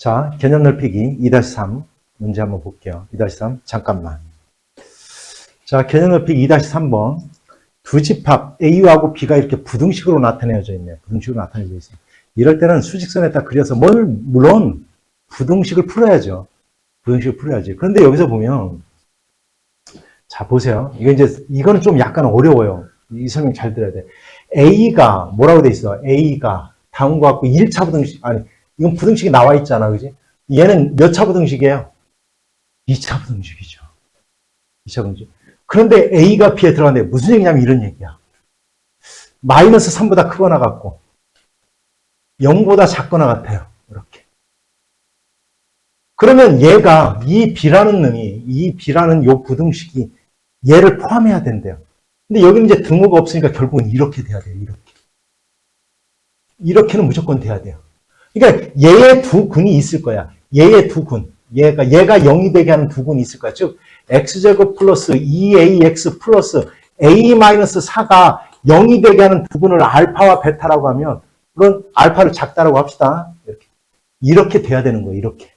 자, 개념 넓히기 2-3 문제 한번 볼게요. 2-3 잠깐만. 자, 개념 넓히기 2-3번 두 집합 A하고 B가 이렇게 부등식으로 나타내어져 있네요. 부등식으로 나타내져 있어요. 이럴 때는 수직선에다 그려서 물론 부등식을 풀어야죠. 부등식을 풀어야지. 그런데 여기서 보면 자, 보세요. 이거는 좀 약간 어려워요. 이 설명 잘 들어야 돼. A가 뭐라고 돼 있어? A가 다음과 같고 1차 부등식, 아니, 이건 부등식이 나와 있잖아. 그지? 얘는 몇 차 부등식이에요? 2차 부등식이죠. 2차 부등식. 그런데 A가 B에 들어갔는데 무슨 얘기냐면 이런 얘기야. 마이너스 3보다 크거나 같고 0보다 작거나 같아요. 이렇게. 그러면 얘가 이 B라는 요 부등식이 얘를 포함해야 된대요. 근데 여기는 이제 등호가 없으니까 결국은 이렇게 돼야 돼요. 이렇게. 이렇게는 무조건 돼야 돼요. 그러니까 얘의 두 군이 있을 거야. 얘의 두 군. 얘가 0이 되게 하는 두 군이 있을 거야. 즉 x제곱 플러스 2ax 플러스 a-4가 0이 되게 하는 두 군을 알파와 베타라고 하면 물론 알파를 작다라고 합시다. 이렇게 돼야 되는 거예요. 이렇게.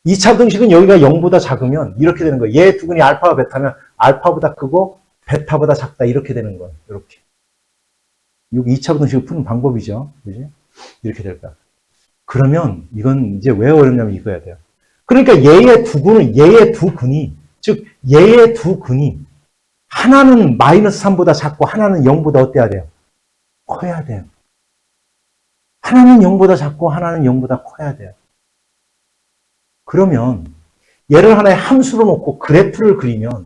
2차 등식은 여기가 0보다 작으면 이렇게 되는 거예요. 얘 두 군이 알파와 베타면 알파보다 크고 베타보다 작다. 이렇게 되는 거예요. 이렇게. 여기 2차 등식을 푸는 방법이죠. 그지? 이렇게 될까? 그러면 이건 이제 왜 어렵냐면 이거야 돼요. 그러니까 얘의 두 군이 즉 얘의 두 군이 하나는 마이너스 3보다 작고 하나는 0보다 어때야 돼요? 커야 돼요. 하나는 0보다 작고 하나는 0보다 커야 돼요. 그러면 얘를 하나의 함수로 놓고 그래프를 그리면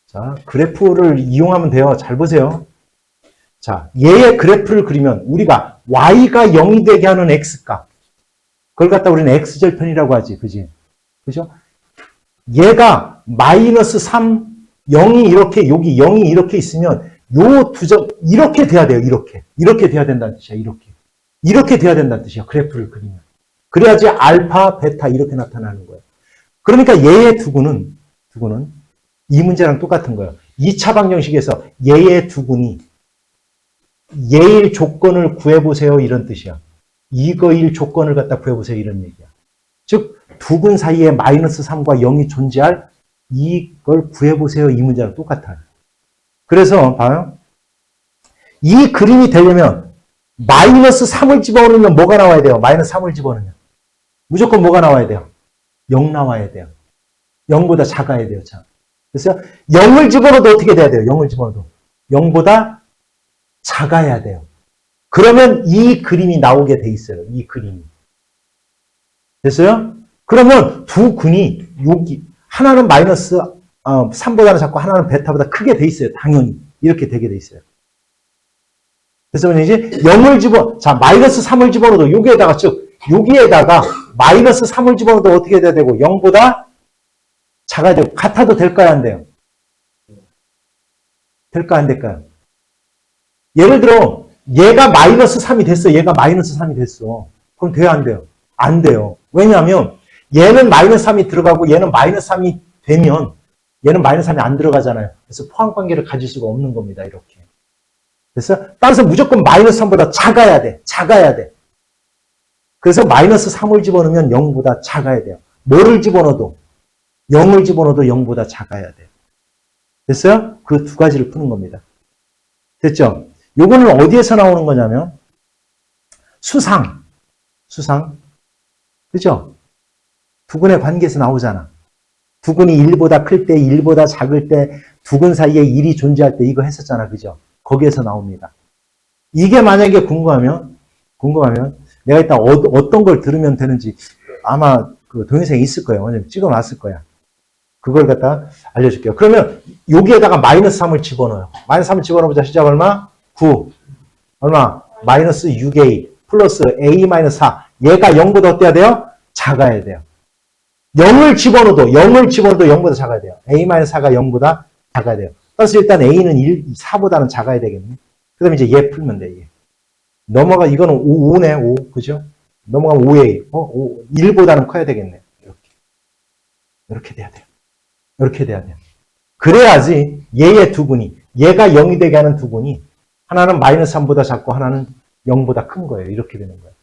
자, 그래프를 이용하면 돼요. 잘 보세요. 자, 얘의 그래프를 그리면 우리가 y가 0이 되게 하는 x값 그걸 갖다 우리는 x절편이라고 하지. 그지? 그죠? 얘가 마이너스 3, 0이 이렇게 여기 0이 이렇게 있으면 요 두 점 이렇게 돼야 돼요. 이렇게 돼야 된다는 뜻이야. 이렇게 돼야 된다는 뜻이야. 그래프를 그리면. 그래야지 알파, 베타 이렇게 나타나는 거예요. 그러니까 얘의 두 군은 이 문제랑 똑같은 거예요. 2차 방정식에서 얘의 두 군이 얘의 조건을 구해보세요. 이런 뜻이야. 이거일 조건을 갖다 구해보세요. 이런 얘기야. 즉, 두 군 사이에 마이너스 3과 0이 존재할 이걸 구해보세요. 이 문제랑 똑같아요. 그래서 봐요. 이 그림이 되려면 마이너스 3을 집어넣으면 뭐가 나와야 돼요? 마이너스 3을 집어넣으면. 무조건 뭐가 나와야 돼요? 0 나와야 돼요. 0보다 작아야 돼요. 자. 그래서 0을 집어넣어도 어떻게 돼야 돼요? 0을 집어넣어도. 0보다 작아야 돼요. 그러면 이 그림이 나오게 돼 있어요. 이 그림이. 됐어요? 그러면 두 군이 여기 하나는 마이너스 3보다는 작고 하나는 베타보다 크게 돼 있어요. 당연히. 이렇게 되게 돼 있어요. 그래서 이제 0을 자, 마이너스 3을 집어넣어도 여기에다가 여기에다가 마이너스 3을 집어넣어도 어떻게 돼야 되고 0보다 작아야 되고 같아도 될까요? 안 돼요? 될까 안 될까요? 예를 들어 얘가 마이너스 3이 됐어. 얘가 마이너스 3이 됐어. 그럼 돼요? 안 돼요? 안 돼요. 왜냐하면 얘는 마이너스 3이 들어가고 얘는 마이너스 3이 되면 얘는 마이너스 3이 안 들어가잖아요. 그래서 포함관계를 가질 수가 없는 겁니다. 이렇게. 그래서 따라서 무조건 마이너스 3보다 작아야 돼. 그래서 마이너스 3을 집어넣으면 0보다 작아야 돼요. 뭐를 집어넣어도 0을 집어넣어도 0보다 작아야 돼요. 됐어요? 그 두 가지를 푸는 겁니다. 됐죠? 요거는 어디에서 나오는 거냐면 수상. 그죠? 두 군의 관계에서 나오잖아. 두 군이 1보다 클 때, 1보다 작을 때, 두 군 사이에 1이 존재할 때 이거 했었잖아. 그죠? 거기에서 나옵니다. 이게 만약에 궁금하면 내가 일단 어떤 걸 들으면 되는지 아마 그 동영상이 있을 거예요. 왜냐면 찍어놨을 거야. 그걸 갖다 알려줄게요. 그러면 여기에다가 마이너스 3을 집어넣어요. 마이너스 3을 집어넣어보자. 시작 얼마? 9. 얼마? 마이너스 6a 플러스 a-4. 얘가 0보다 어때야 돼요? 작아야 돼요. 0을 집어넣어도 0보다 작아야 돼요. a-4가 0보다 작아야 돼요. 따라서 일단 a는 4보다는 작아야 되겠네. 그 다음에 이제 얘 풀면 돼. 얘. 넘어가, 이거는 5네, 5. 그죠? 넘어가면 5a. 1보다는 커야 되겠네. 이렇게 돼야 돼요. 이렇게 돼야 돼요. 그래야지 얘의 두 군이, 얘가 0이 되게 하는 두 군이 하나는 마이너스 3보다 작고 하나는 0보다 큰 거예요. 이렇게 되는 거예요.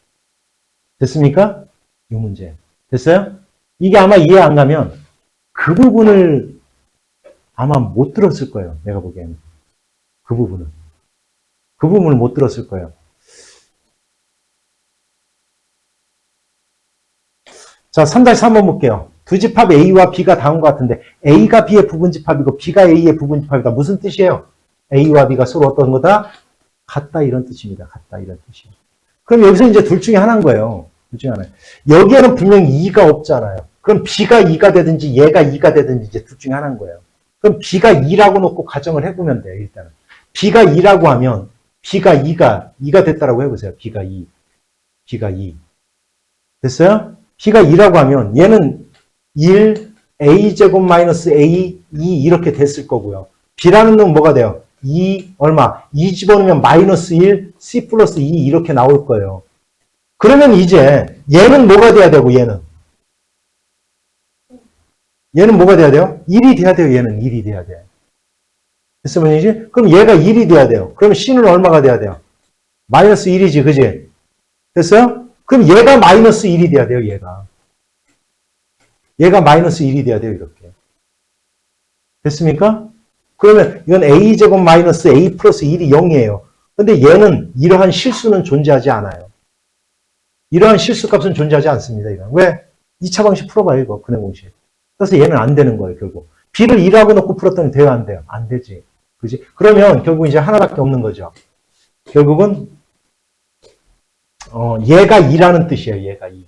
됐습니까? 이 문제. 됐어요? 이게 아마 이해 안 가면 그 부분을 아마 못 들었을 거예요. 내가 보기에는. 그 부분을. 그 부분을 못 들었을 거예요. 자, 3-3번 볼게요. 두 집합 A와 B가 다운 것 같은데 A가 B의 부분집합이고 B가 A의 부분집합이다. 무슨 뜻이에요? A와 B가 서로 어떤 거다? 같다 이런 뜻입니다. 같다 이런 뜻이에요. 그럼 여기서 이제 둘 중에 하나인 거예요. 둘 중에 하나. 여기에는 분명히 2가 없잖아요. 그럼 B가 2가 되든지 얘가 2가 되든지 이제 둘 중에 하나인 거예요. 그럼 B가 2라고 놓고 가정을 해보면 돼요. 일단은. B가 2라고 하면 B가 2가 됐다라고 해보세요. B가 2. B가 2. 됐어요? B가 2라고 하면 얘는 1, A제곱 마이너스 A, 2 이렇게 됐을 거고요. B라는 놈은 뭐가 돼요? 2, 얼마? 2 집어넣으면 마이너스 1, C 플러스 2 이렇게 나올 거예요. 그러면 이제 얘는 뭐가 돼야 되고 얘는 뭐가 돼야 돼요? 1이 돼야 돼요. 얘는 1이 돼야 돼요. 됐어 보이지? 그럼 얘가 1이 돼야 돼요. 그럼 C는 얼마가 돼야 돼요? 마이너스 1이지, 그지? 됐어요? 그럼 얘가 마이너스 1이 돼야 돼요, 얘가 마이너스 1이 돼야 돼요, 이렇게. 됐습니까? 그러면 이건 A제곱 마이너스 A 플러스 1이 0이에요. 근데 얘는 이러한 실수는 존재하지 않아요. 이러한 실수값은 존재하지 않습니다, 이건. 왜? 2차 방식 풀어봐요, 이거, 근해 공식. 그래서 얘는 안 되는 거예요, 결국. B를 2라고 놓고 풀었더니 돼요, 안 돼요? 안 되지. 그지? 그러면 결국 이제 하나밖에 없는 거죠. 결국은 얘가 2라는 뜻이에요. 얘가 2.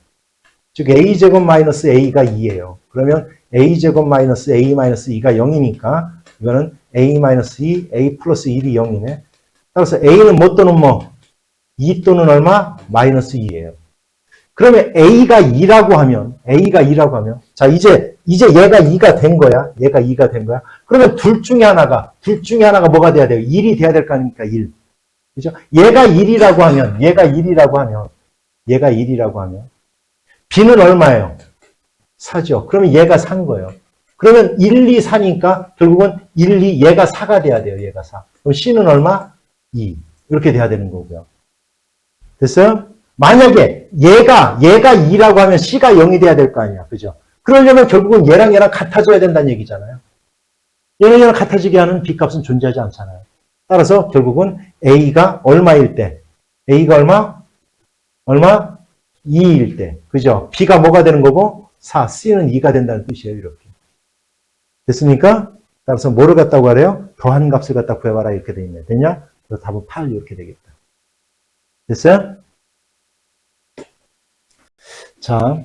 즉 A제곱 마이너스 A가 2예요. 그러면 A제곱 마이너스 A 마이너스 2가 0이니까 이거는 A 마이너스 2, A 플러스 1이 0이네. 따라서 A는 뭐 또는 뭐? 2 또는 얼마? 마이너스 2예요. 그러면 A가 2라고 하면 자 이제 얘가 2가 된 거야. 얘가 2가 된 거야. 그러면 둘 중에 하나가 뭐가 돼야 돼요? 1이 돼야 될 거 아닙니까? 1. 그죠? 얘가 1이라고 하면 B는 얼마예요? 4죠. 그러면 얘가 4인 거예요. 그러면 1, 2, 4니까 결국은 1, 2, 얘가 4가 돼야 돼요. 얘가 4. 그럼 C는 얼마? 2. 이렇게 돼야 되는 거고요. 됐어요? 만약에 얘가 2라고 하면 C가 0이 돼야 될 거 아니야. 그죠? 그러려면 결국은 얘랑 같아져야 된다는 얘기잖아요. 얘랑 같아지게 하는 B값은 존재하지 않잖아요. 따라서 결국은 A가 얼마일 때? A가 얼마? 2일 때. 그죠? B가 뭐가 되는 거고? 4. C는 2가 된다는 뜻이에요. 이렇게. 됐습니까? 따라서 뭐를 갖다고 하래요? 더한 값을 갖다 구해봐라. 이렇게 돼 있네. 됐냐? 그래서 답은 8 이렇게 되겠다. 됐어요? 자,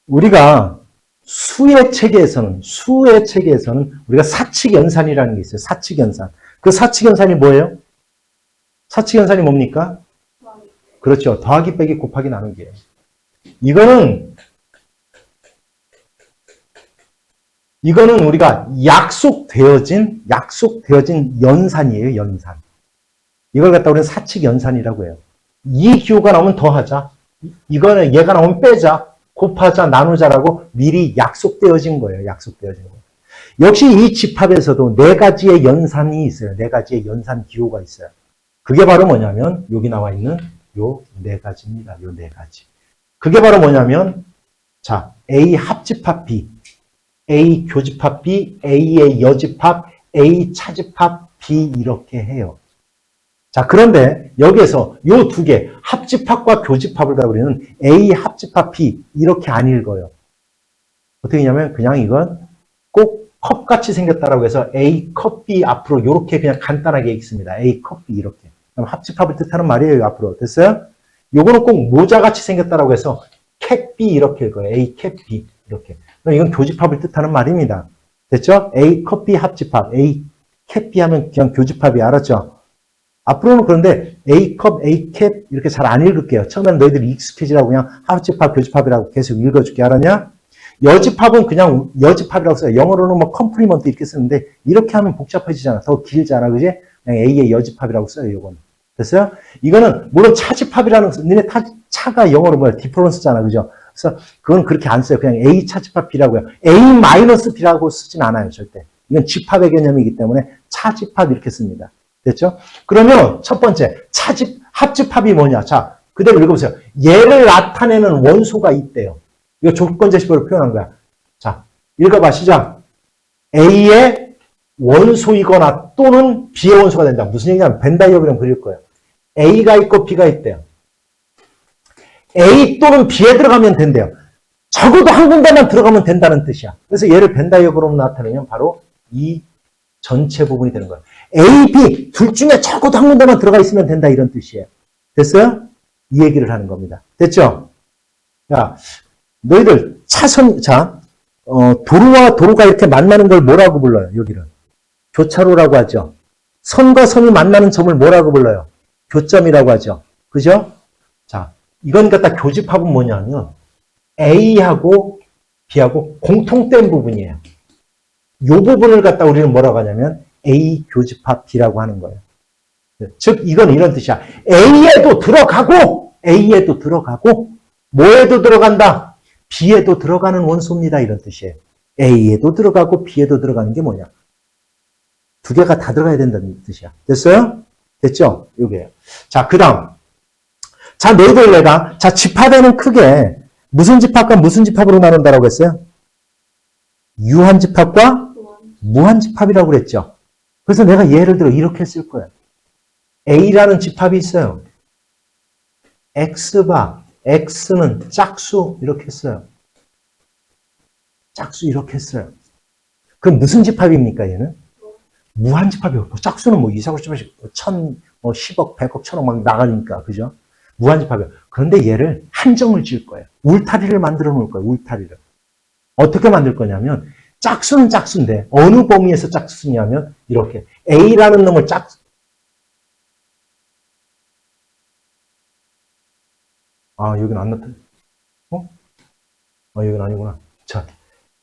우리가 수의 체계에서는 우리가 사칙연산이라는 게 있어요. 사칙연산. 그 사칙연산이 뭐예요? 사칙연산이 뭡니까? 그렇죠. 더하기 빼기 곱하기 나누기예요. 이거는 우리가 약속되어진 연산이에요. 연산. 이걸 갖다 우리는 사칙연산이라고 해요. 이 기호가 나오면 더하자. 이거는 얘가 나오면 빼자. 곱하자, 나누자라고 미리 약속되어진 거예요. 역시 이 집합에서도 네 가지의 연산이 있어요. 네 가지의 연산 기호가 있어요. 그게 바로 뭐냐면 여기 나와 있는 요 네 가지입니다. 요 네 가지. 그게 바로 뭐냐면 자, A 합집합 B, A 교집합 B, A의 여집합, A 차집합 B 이렇게 해요. 자, 그런데 여기에서 요 두 개, 합집합과 교집합을 다 우리는 A 합집합 B 이렇게 안 읽어요. 어떻게 하냐면 그냥 이건 꼭 컵같이 생겼다라고 해서 A 컵 B 앞으로 이렇게 그냥 간단하게 읽습니다. A 컵 B 이렇게. 그럼 합집합을 뜻하는 말이에요. 앞으로. 됐어요? 요거는 꼭 모자같이 생겼다라고 해서 캡 B 이렇게 읽어요. A 캡 B 이렇게. 그럼 이건 교집합을 뜻하는 말입니다. 됐죠? A 컵 B 합집합, A 캡 B 하면 그냥 교집합이 알았죠? 앞으로는 그런데 A컵, A캡 이렇게 잘 안 읽을게요. 처음에는 너희들이 익숙해지라고 그냥 합집합, 교집합이라고 계속 읽어줄게. 알았냐? 여집합은 그냥 여집합이라고 써요. 영어로는 뭐 컴플리먼트 이렇게 쓰는데 이렇게 하면 복잡해지잖아. 더 길잖아. 그지? 그냥 A의 여집합이라고 써요. 이거는. 됐어요? 이거는 물론 차집합이라는 니네 차가 영어로 뭐야? 디퍼런스잖아. 그죠? 그래서 그건 그렇게 안 써요. 그냥 A 차집합 B라고요. A 마이너스 B라고 쓰진 않아요. 절대. 이건 집합의 개념이기 때문에 차집합 이렇게 씁니다. 됐죠? 그러면 첫 번째 합집합이 뭐냐? 자, 그대로 읽어보세요. 얘를 나타내는 원소가 있대요. 이거 조건제시법으로 표현한 거야. 자, 읽어봐. 시작. A의 원소이거나 또는 B의 원소가 된다. 무슨 얘기냐면 벤 다이어그램 그릴 거예요. A가 있고 B가 있대요. A 또는 B에 들어가면 된대요. 적어도 한 군데만 들어가면 된다는 뜻이야. 그래서 얘를 벤 다이어그램으로 나타내면 바로 이 전체 부분이 되는 거예요. A, B 둘 중에 적어도 한 군데만 들어가 있으면 된다 이런 뜻이에요. 됐어요? 이 얘기를 하는 겁니다. 됐죠? 야, 너희들 차선, 도로와 도로가 이렇게 만나는 걸 뭐라고 불러요? 여기를. 교차로라고 하죠. 선과 선이 만나는 점을 뭐라고 불러요? 교점이라고 하죠. 그죠? 자, 이건 갖다 교집합은 뭐냐면 A하고 B하고 공통된 부분이에요. 이 부분을 갖다 우리는 뭐라고 하냐면 A 교집합 B라고 하는 거예요. 즉 이건 이런 뜻이야. A에도 들어가고 뭐에도 들어간다? B에도 들어가는 원소입니다. 이런 뜻이에요. A에도 들어가고 B에도 들어가는 게 뭐냐? 두 개가 다 들어가야 된다는 뜻이야. 됐어요? 됐죠? 요게요. 자, 그 다음. 자, 너희들 내가, 자, 집합에는 크게 무슨 집합과 무슨 집합으로 나눈다라고 했어요? 유한집합과 무한집합이라고 그랬죠. 그래서 내가 예를 들어 이렇게 쓸 거예요. A라는 집합이 있어요. X바, X는 짝수 이렇게 했어요. 짝수 이렇게 했어요. 그럼 무슨 집합입니까, 얘는? 무한집합이에요. 짝수는 뭐 2, 4, 5, 10, 1000, 10억, 100억, 1000억 막 나가니까, 그죠? 무한집합이에요. 그런데 얘를 한정을 지을 거예요. 울타리를 만들어 놓을 거예요, 울타리를. 어떻게 만들 거냐면, 짝수는 짝수인데, 어느 범위에서 짝수냐면, 이렇게. A라는 놈을 짝수. 아, 여기는 안 나타나. 여기는 아니구나. 자,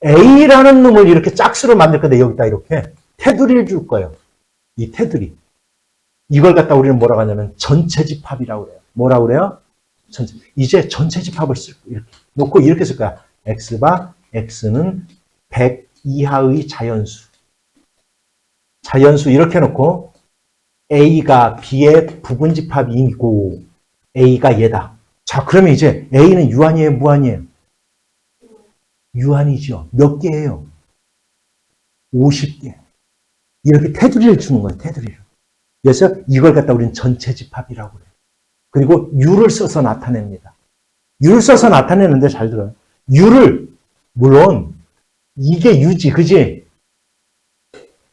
A라는 놈을 이렇게 짝수로 만들 건데, 여기다 이렇게 테두리를 줄 거예요. 이 테두리. 이걸 갖다 우리는 뭐라고 하냐면, 전체 집합이라고 그래요. 뭐라고 그래요? 전체. 이제 전체 집합을 쓸 거예요. 이렇게 놓고 이렇게 쓸 거야. X바, X는 100 이하의 자연수. 자연수 이렇게 놓고, A가 B의 부분집합이고, A가 얘다. 자, 그러면 이제 A는 유한이에요, 무한이에요? 유한이죠. 몇 개예요? 50개. 이렇게 테두리를 주는 거예요, 테두리를. 그래서 이걸 갖다 우리는 전체 집합이라고 그래요. 그리고 U를 써서 나타냅니다. U를 써서 나타내는데 잘 들어요. U를, 물론, 이게 U지, 그지?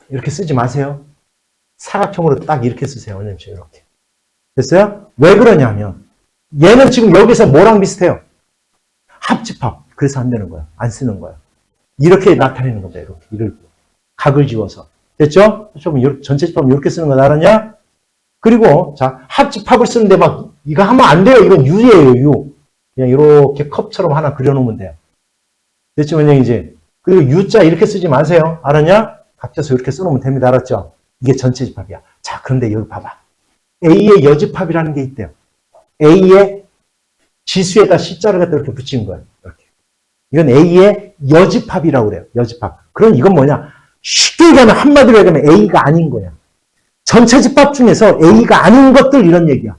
이렇게 쓰지 마세요. 사각형으로 딱 이렇게 쓰세요. 원래는 이렇게. 됐어요? 왜 그러냐면, 얘는 지금 여기서 뭐랑 비슷해요? 합집합. 그래서 안 되는 거야. 안 쓰는 거야. 이렇게 나타내는 겁니다. 이렇게. 이렇게. 각을 지워서. 됐죠? 전체 집합은 이렇게 쓰는 거 알았냐? 그리고, 자, 합집합을 쓰는데 막, 이거 하면 안 돼요. 이건 U예요, U. 그냥 이렇게 컵처럼 하나 그려놓으면 돼요. 됐죠, 원영이지? 그리고 U자 이렇게 쓰지 마세요. 알았냐? 합쳐서 이렇게 써놓으면 됩니다. 알았죠? 이게 전체 집합이야. 자, 그런데 여기 봐봐. A의 여집합이라는 게 있대요. A의 지수에다 C자를 갖다 이렇게 붙인 거예요. 이렇게. 이건 A의 여집합이라고 그래요. 여집합. 그럼 이건 뭐냐? 쉽게 얘기하면 한마디로 얘기하면 A가 아닌 거야. 전체 집합 중에서 A가 아닌 것들 이런 얘기야.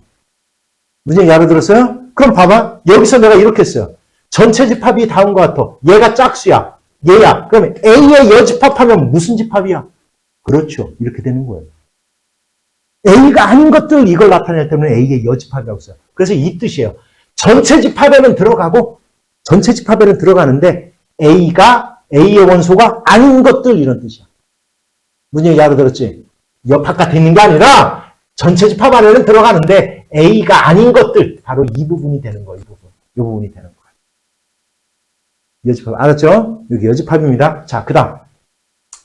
무슨 얘기 알아들었어요? 그럼 봐봐. 여기서 내가 이렇게 했어요. 전체 집합이 다음과 같아. 얘가 짝수야. 얘야. 그러면 A의 여집합하면 무슨 집합이야? 그렇죠. 이렇게 되는 거예요. A가 아닌 것들 이걸 나타내기 때문에 A의 여집합이라고 써요. 그래서 이 뜻이에요. 전체 집합에는 들어가는데 A가 A의 원소가 아닌 것들 이런 뜻이야. 무슨 얘기 알아들었지? 옆 바깥에 있는 게 아니라 전체 집합 안에는 들어가는데 A가 아닌 것들 바로 이 부분이 되는 거예요. 이 부분이 되는 거예요. 여집합 알았죠? 여기 여집합입니다. 자, 그다음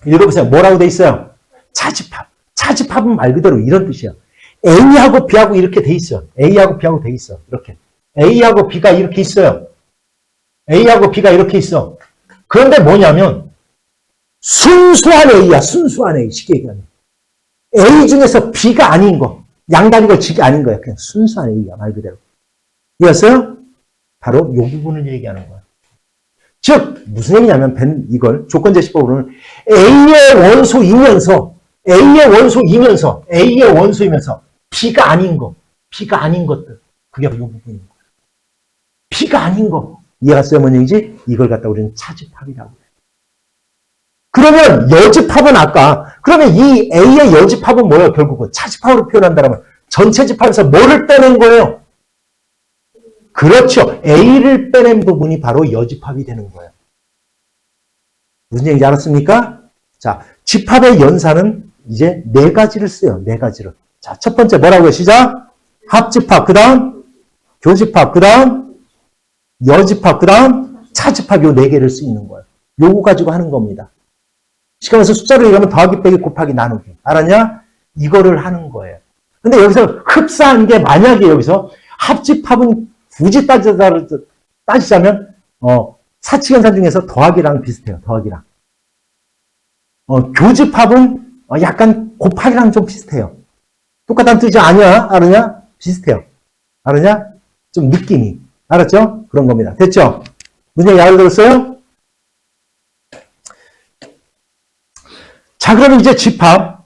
읽어보세요. 뭐라고 돼 있어요? 차집합. 차집합은 말 그대로 이런 뜻이에요. A하고 B하고 이렇게 돼 있어. A하고 B하고 돼 있어. 이렇게. A하고 B가 이렇게 있어요. A하고 B가 이렇게 있어. 그런데 뭐냐면 순수한 A야. 순수한 A. 쉽게 얘기하면. A 중에서 B가 아닌 거. 양다리 걸치기 아닌 거야. 그냥 순수한 A야. 말 그대로. 이해했어요? 바로 이 부분을 얘기하는 거야. 즉 무슨 얘기냐면 이걸 조건제시법으로는 A의 원소이면서 B가 아닌 거. B가 아닌 것들. 그게 바로 이 부분인 거예요. B가 아닌 거. 이해갔어요? 뭔 얘기지? 이걸 갖다 우리는 차집합이라고 해요. 그러면 여집합은 아까, 그러면 이 A의 여집합은 뭐예요? 결국은 차집합으로 표현한다면 전체 집합에서 뭐를 빼낸 거예요? 그렇죠. A를 빼낸 부분이 바로 여집합이 되는 거예요. 무슨 얘기인지 알았습니까? 자, 집합의 연산은 이제 네 가지를 써요. 네 가지를. 자, 첫 번째 뭐라고요? 시작. 합집합, 그 다음 교집합, 그 다음 여집합, 그 다음 차집합, 요 네 개를 쓰이는 거예요. 요거 가지고 하는 겁니다. 시간에서 숫자로 얘기하면 더하기, 빼기, 곱하기, 나누기. 알았냐? 이거를 하는 거예요. 근데 여기서 흡사한 게 만약에 여기서 합집합은 굳이 따지자면 사칙연산 중에서 더하기랑 비슷해요. 더하기랑. 교집합은 약간 곱하기랑 좀 비슷해요. 똑같다는 뜻이 아니야. 알았냐? 비슷해요. 알았냐? 좀 느낌이. 알았죠? 그런 겁니다. 됐죠? 무슨 얘기 알아들었어요? 자, 그러면 이제 집합.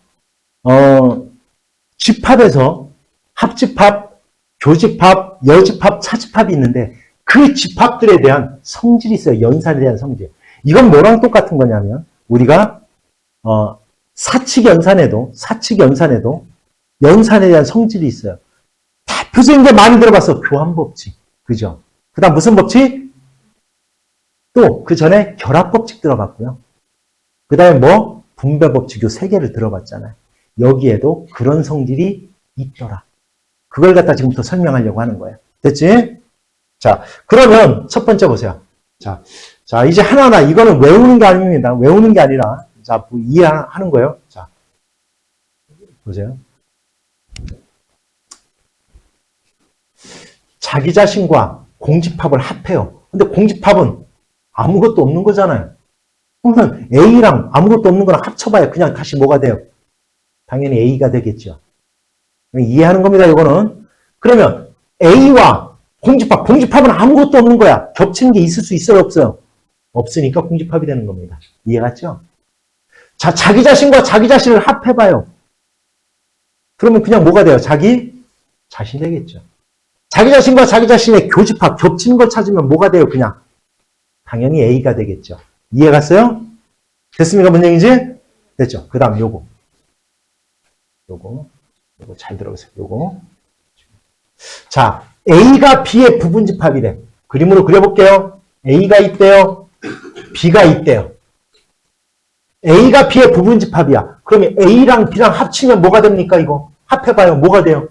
집합에서 합집합, 교집합, 여집합, 차집합이 있는데 그 집합들에 대한 성질이 있어요. 연산에 대한 성질. 이건 뭐랑 똑같은 거냐면 우리가 사칙연산에도 연산에 대한 성질이 있어요. 대표적인 게 많이 들어봤어. 교환법칙. 그죠? 그 다음 무슨 법칙? 또 그 전에 결합법칙 들어봤고요. 그 다음에 뭐? 분배법칙 요 세 개를 들어봤잖아요. 여기에도 그런 성질이 있더라. 그걸 갖다 지금부터 설명하려고 하는 거예요. 됐지? 자, 그러면 첫 번째 보세요. 자, 이제 하나하나 이거는 외우는 게 아닙니다. 외우는 게 아니라 자, 이해하는 거예요. 자, 보세요. 자기 자신과 공집합을 합해요. 근데 공집합은 아무것도 없는 거잖아요. 그러면 A랑 아무것도 없는 거랑 합쳐봐야 그냥 다시 뭐가 돼요? 당연히 A가 되겠죠. 이해하는 겁니다, 이거는. 그러면 A와 공집합은 아무것도 없는 거야. 겹치는 게 있을 수 있어요, 없어요? 없으니까 공집합이 되는 겁니다. 이해갔죠? 자, 자기 자신과 자기 자신을 합해봐요. 그러면 그냥 뭐가 돼요? 자기 자신 되겠죠. 자기 자신과 자기 자신의 교집합, 겹치는 걸 찾으면 뭐가 돼요? 그냥 당연히 A가 되겠죠. 이해갔어요? 됐습니까? 뭔 얘기인지? 됐죠? 그 다음 요거 잘 들어보세요. 요거. 자, A가 B의 부분집합이래. 그림으로 그려볼게요. A가 있대요. B가 있대요. A가 B의 부분집합이야. 그러면 A랑 B랑 합치면 뭐가 됩니까? 이거 합해봐요. 뭐가 돼요?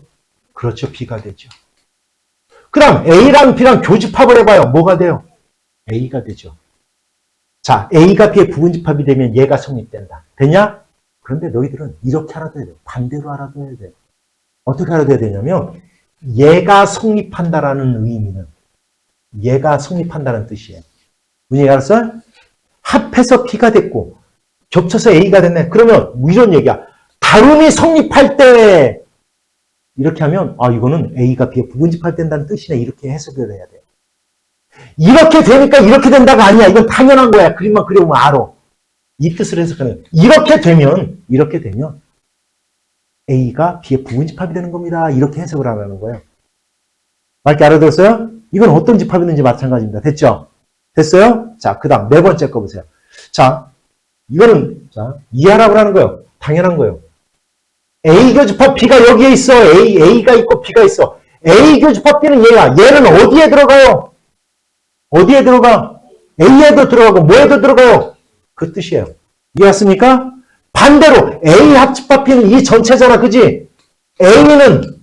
그렇죠. B가 되죠. 그 다음 A랑 B랑 교집합을 해봐요. 뭐가 돼요? A가 되죠. 자, A가 B의 부분집합이 되면 얘가 성립된다. 되냐? 그런데 너희들은 이렇게 알아둬야 돼요. 반대로 알아둬야 돼요. 어떻게 알아둬야 되냐면 얘가 성립한다라는 의미는 얘가 성립한다는 뜻이에요. 문제 알았어요? 합해서 B가 됐고 겹쳐서 A가 됐네. 그러면 이런 얘기야. 다름이 성립할 때 이렇게 하면 이거는 A가 B의 부분집합 된다는 뜻이네. 이렇게 해석을 해야 돼요. 이렇게 되니까 이렇게 된다가 아니야. 이건 당연한 거야. 그림만 그려보면 알아. 이 뜻을 해석하는 거예요. 이렇게 되면 A가 B의 부분집합이 되는 겁니다. 이렇게 해석을 하라는 거예요. 맞게 알아들었어요? 이건 어떤 집합이든지 마찬가지입니다. 됐죠? 됐어요? 자, 그 다음 네 번째 거 보세요. 자, 이거는 이해하라고 하는 거예요. 당연한 거예요. A 교집합 B가 여기에 있어. A가 있고 B가 있어. A 교집합 B는 얘야. 얘는 어디에 들어가요? 어디에 들어가? A에도 들어가고 뭐에도 들어가요? 그 뜻이에요. 이해했습니까? 반대로 A 합집합 B는 이 전체잖아. 그지? A는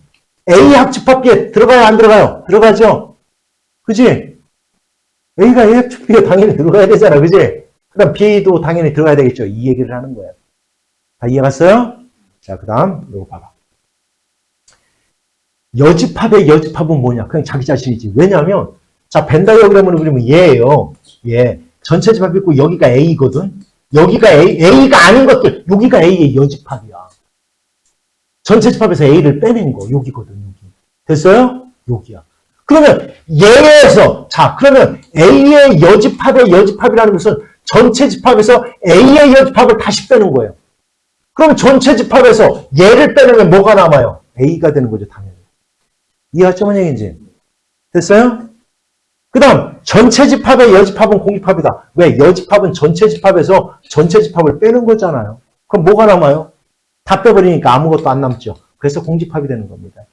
A 합집합 B에 들어가요? 안 들어가요? 들어가죠? 그지? A가 A 합집합 B에 당연히 들어가야 되잖아. 그지? 그 다음 B도 당연히 들어가야 되겠죠. 이 얘기를 하는 거예요. 다 이해갔어요? 자, 그 다음 이거 봐봐. 여집합의 여집합은 뭐냐? 그냥 자기 자신이지. 왜냐하면 자, 벤다이어그램으로 그리면 얘예요. 얘. 전체 집합이 있고 여기가 A거든. 여기가 A가 아닌 것들. 여기가 A의 여집합이야. 전체 집합에서 A를 빼낸 거. 여기거든. 여기. 됐어요? 여기야. 그러면 얘에서 그러면 A의 여집합의 여집합이라는 것은 전체 집합에서 A의 여집합을 다시 빼는 거예요. 그럼 전체 집합에서 얘를 빼내면 뭐가 남아요? A가 되는 거죠, 당연히. 이해하죠, 뭔 얘기인지? 됐어요? 그 다음 전체 집합의 여집합은 공집합이다. 왜? 여집합은 전체 집합에서 전체 집합을 빼는 거잖아요. 그럼 뭐가 남아요? 다 빼버리니까 아무것도 안 남죠. 그래서 공집합이 되는 겁니다.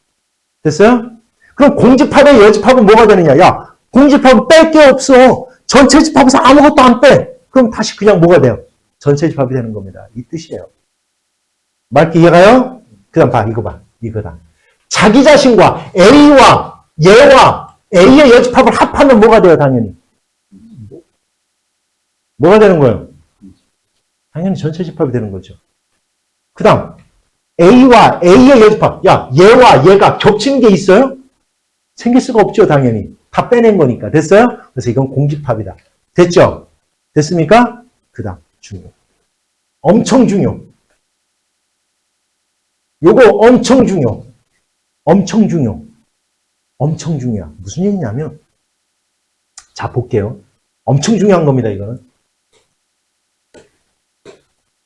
됐어요? 그럼 공집합의 여집합은 뭐가 되느냐? 야, 공집합은 뺄 게 없어. 전체 집합에서 아무것도 안 빼. 그럼 다시 그냥 뭐가 돼요? 전체 집합이 되는 겁니다. 이 뜻이에요. 맑게 이해가요? 그 다음 봐. 이거 봐. 이거다. 자기 자신과 A와 얘와 A의 여집합을 합하면 뭐가 돼요? 당연히. 뭐가 되는 거예요? 당연히 전체 집합이 되는 거죠. 그 다음 A와 A의 여집합. 야, 얘와 얘가 겹치는 게 있어요? 생길 수가 없죠. 당연히. 다 빼낸 거니까. 됐어요? 그래서 이건 공집합이다. 됐죠? 됐습니까? 그 다음 중요. 엄청 중요. 요거 엄청 중요. 엄청 중요. 엄청 중요해. 무슨 얘기냐면 자 볼게요. 엄청 중요한 겁니다. 이거는.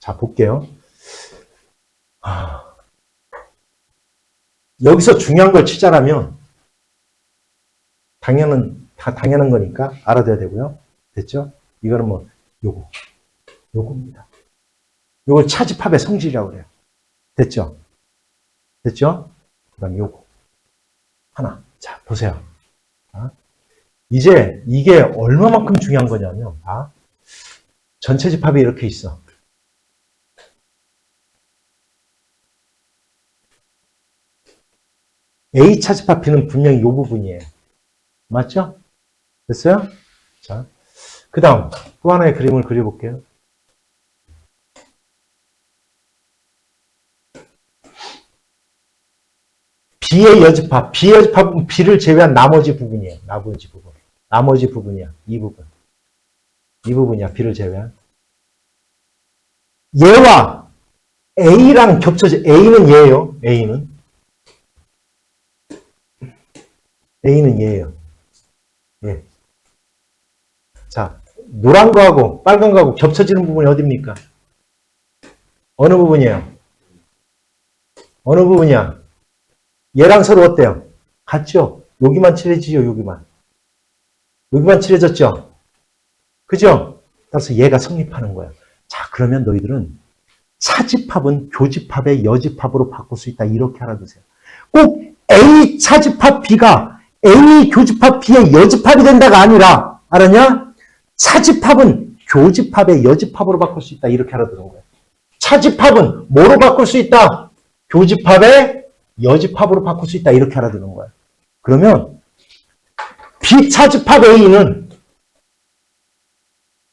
자 볼게요. 여기서 중요한 걸 치자라면 당연한 거니까 알아둬야 되고요. 됐죠? 이거는 뭐 요겁니다. 요걸 차집합의 성질이라고 그래요. 됐죠? 됐죠? 그 다음 요거 하나. 자 보세요. 이제 이게 얼마만큼 중요한 거냐면 전체 집합이 이렇게 있어. A 차집합 B는 분명히 이 부분이에요. 맞죠? 됐어요? 자, 그 다음 또 하나의 그림을 그려볼게요. B의 여집합. B의 여집합은 B를 제외한 나머지 부분이에요. 나머지 부분이야. 이 부분. 이 부분이야. B를 제외한. 얘와 A랑 겹쳐져. A는 얘예요. A는 얘예요. 예. 자, 노란 거하고 빨간 거하고 겹쳐지는 부분이 어디입니까? 어느 부분이에요? 어느 부분이야? 얘랑 서로 어때요? 같죠? 여기만 칠해지죠, 여기만. 여기만 칠해졌죠? 그죠? 따라서 얘가 성립하는 거야. 자, 그러면 너희들은 차집합은 교집합의 여집합으로 바꿀 수 있다. 이렇게 알아두세요. 꼭 A 차집합 B가 A 교집합 B의 여집합이 된다가 아니라, 알았냐? 차집합은 교집합의 여집합으로 바꿀 수 있다. 이렇게 알아두는 거야. 차집합은 뭐로 바꿀 수 있다? 교집합의 여집합으로 바꿀 수 있다. 이렇게 알아두는 거야. 그러면 B차집합 A는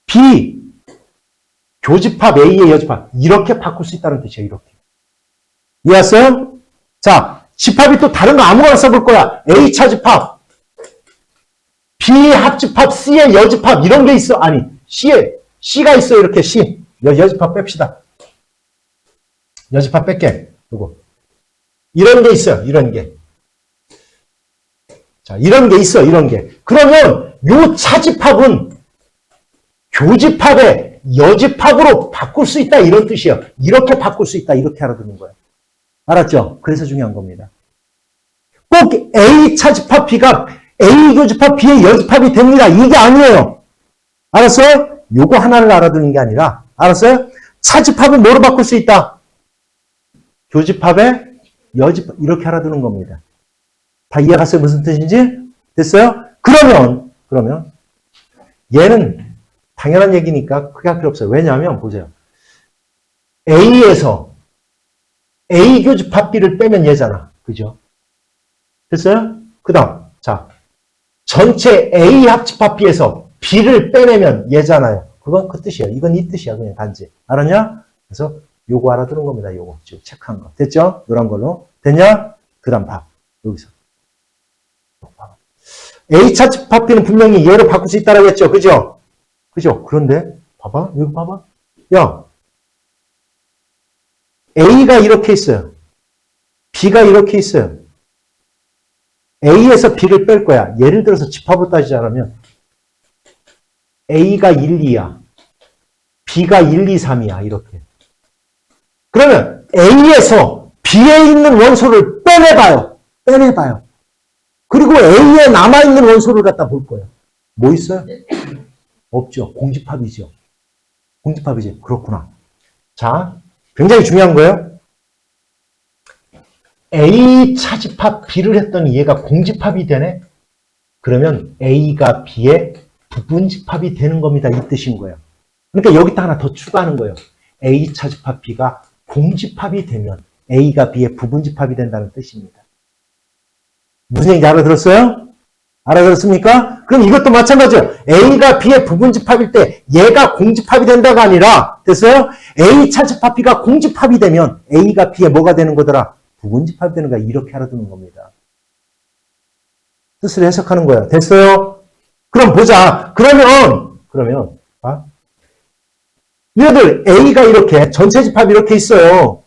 B 교집합 A의 여집합 이렇게 바꿀 수 있다는 뜻이에요. 이렇게. 이해했어요? 자, 집합이 또 다른 거 아무거나 써볼 거야. A 차집합 B 합집합 C의 여집합 이런 게 있어. 아니 C가 있어. 이렇게 C 여집합 뺍시다. 여집합 뺄게. 이거 이런 게 있어요. 이런 게. 자, 이런 게 있어. 이런 게. 그러면 요 차집합은 교집합의 여집합으로 바꿀 수 있다. 이런 뜻이에요. 이렇게 바꿀 수 있다. 이렇게 알아두는 거예요. 알았죠? 그래서 중요한 겁니다. 꼭 A 차집합 B가 A 교집합 B의 여집합이 됩니다. 이게 아니에요. 알았어요? 요거 하나를 알아두는 게 아니라, 알았어요? 차집합은 뭐로 바꿀 수 있다? 교집합의 여집합, 이렇게 알아두는 겁니다. 다 이해갔어요? 무슨 뜻인지? 됐어요? 그러면 얘는 당연한 얘기니까 크게 할 필요 없어요. 왜냐하면 보세요. A에서 A 교집합 B를 빼면 얘잖아. 그죠? 됐어요? 그 다음 자 전체 A 합집합 B에서 B를 빼내면 얘잖아요. 그건 그 뜻이에요. 이건 이 뜻이야. 그냥 단지. 알았냐? 그래서 요거 알아두는 겁니다. 요거 지금 체크한 거. 됐죠? 노란 걸로. 됐냐? 그 다음 봐. 여기서. A 차집합 B는 분명히 얘로 바꿀 수 있다라고 했죠. 그죠? 그죠? 그런데 봐봐. 여기 봐봐. 야 A가 이렇게 있어요. B가 이렇게 있어요. A에서 B를 뺄 거야. 예를 들어서 집합을 따지자면 A가 1, 2야. B가 1, 2, 3이야. 이렇게. 그러면 A에서 B에 있는 원소를 빼내봐요. 그리고 A에 남아있는 원소를 갖다 볼 거예요. 뭐 있어요? 없죠. 공집합이죠. 공집합이지. 그렇구나. 자, 굉장히 중요한 거예요. A 차집합 B를 했더니 얘가 공집합이 되네? 그러면 A가 B의 부분집합이 되는 겁니다. 이 뜻인 거예요. 그러니까 여기다 하나 더 추가하는 거예요. A 차집합 B가 공집합이 되면 A가 B의 부분집합이 된다는 뜻입니다. 무슨 얘기인지 알아들었어요? 알아들었습니까? 그럼 이것도 마찬가지예요. A가 B의 부분집합일 때 얘가 공집합이 된다가 아니라 됐어요? A 차집합 B가 공집합이 되면 A가 B의 뭐가 되는 거더라? 부분집합이 되는 거야. 이렇게 알아두는 겁니다. 뜻을 해석하는 거예요. 됐어요? 그럼 보자. 그러면 얘들 A가 이렇게 전체 집합이 이렇게 있어요.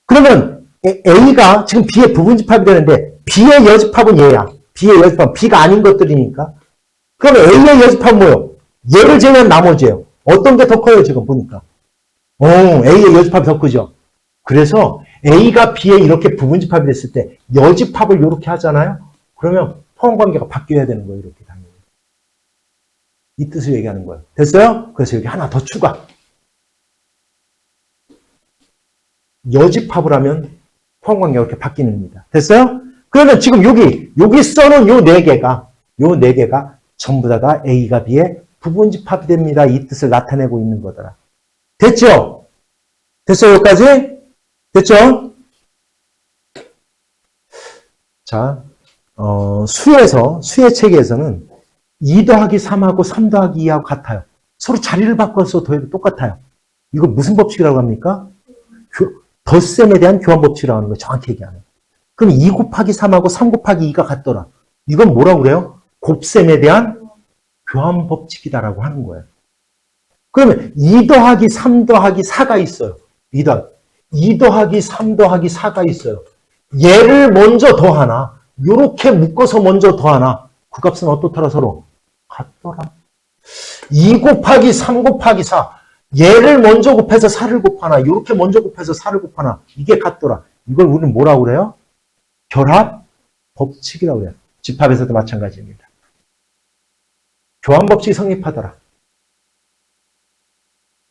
그러면 A가 지금 B의 부분집합이 되는데 B의 여집합은 얘야. B의 여집합은 B가 아닌 것들이니까. 그러면 A의 여집합은 뭐예요? 얘를 제외한 나머지예요. 어떤 게 더 커요? 지금 보니까. A의 여집합이 더 크죠. 그래서 A가 B의 이렇게 부분집합이 됐을 때 여집합을 이렇게 하잖아요. 그러면 포함관계가 바뀌어야 되는 거예요. 이렇게 당연히. 이 뜻을 얘기하는 거예요. 됐어요? 그래서 여기 하나 더 추가. 여집합을 하면 포함관계가 이렇게 바뀌는 겁니다. 됐어요? 그러면 지금 여기 써놓은 요 네 개가 전부 다가 A가 B의 부분집합이 됩니다. 이 뜻을 나타내고 있는 거더라. 됐죠? 됐어요? 여기까지? 됐죠? 자, 수의 체계에서는 2 더하기 3하고 3 더하기 2하고 같아요. 서로 자리를 바꿔서 더해도 똑같아요. 이거 무슨 법칙이라고 합니까? 덧셈에 대한 교환법칙이라고 하는 거예요. 정확히 얘기하면. 그럼 2 곱하기 3하고 3 곱하기 2가 같더라. 이건 뭐라고 그래요? 곱셈에 대한 교환법칙이다라고 하는 거예요. 그러면 2 더하기 3 더하기 4가 있어요. 2 더하기 3 더하기 4가 있어요. 얘를 먼저 더하나 요렇게 묶어서 먼저 더하나 그 값은 어떻더라 서로? 같더라. 2 곱하기 3 곱하기 4 얘를 먼저 곱해서 4를 곱하나 요렇게 먼저 곱해서 4를 곱하나 이게 같더라. 이걸 우리는 뭐라고 그래요? 결합 법칙이라고 해요. 집합에서도 마찬가지입니다. 교환 법칙이 성립하더라.